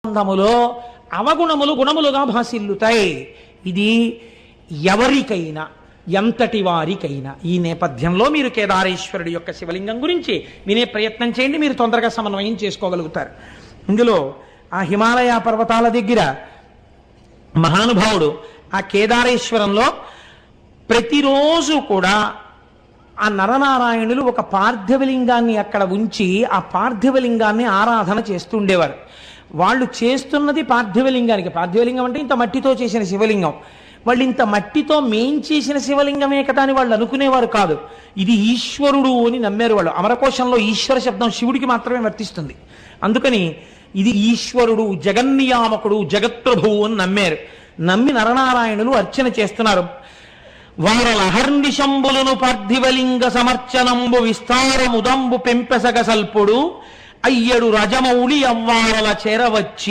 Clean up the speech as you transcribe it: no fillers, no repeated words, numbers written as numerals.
సంబంధములో అవగుణములు గుణములుగా భాసిల్లుతాయి. ఇది ఎవరికైనా ఎంతటి వారికైనా. ఈ నేపథ్యంలో మీరు కేదారేశ్వరుడి యొక్క శివలింగం గురించి వినే ప్రయత్నం చేయండి, మీరు తొందరగా సమన్వయం చేసుకోగలుగుతారు. ఇందులో ఆ హిమాలయ పర్వతాల దగ్గర మహానుభావుడు ఆ కేదారేశ్వరంలో ప్రతిరోజు కూడా ఆ నరనారాయణులు ఒక పార్థివలింగాన్ని అక్కడ ఉంచి ఆ పార్థివలింగాన్ని ఆరాధన చేస్తుండేవారు. వాళ్ళు చేస్తున్నది పార్థివలింగానికి. పార్థివలింగం అంటే ఇంత మట్టితో చేసిన శివలింగం. వాళ్ళు ఇంత మట్టితో మేం చేసిన శివలింగమే కదా అని వాళ్ళు అనుకునేవారు కాదు. ఇది ఈశ్వరుడు అని నమ్మారు వాళ్ళు. అమరకోశంలో ఈశ్వర శబ్దం శివుడికి మాత్రమే వర్తిస్తుంది. అందుకని ఇది ఈశ్వరుడు, జగన్నియామకుడు, జగత్ప్రభువు అని నమ్మారు. నమ్మి నరనారాయణులు అర్చన చేస్తున్నారు. వారలహర్నిశంబులను పార్థివలింగ సమర్చనంబు విస్తారముదంబు పెంపెసగ సల్పుడు అయ్యడు రజమౌళి అవ్వారల చేరవచ్చి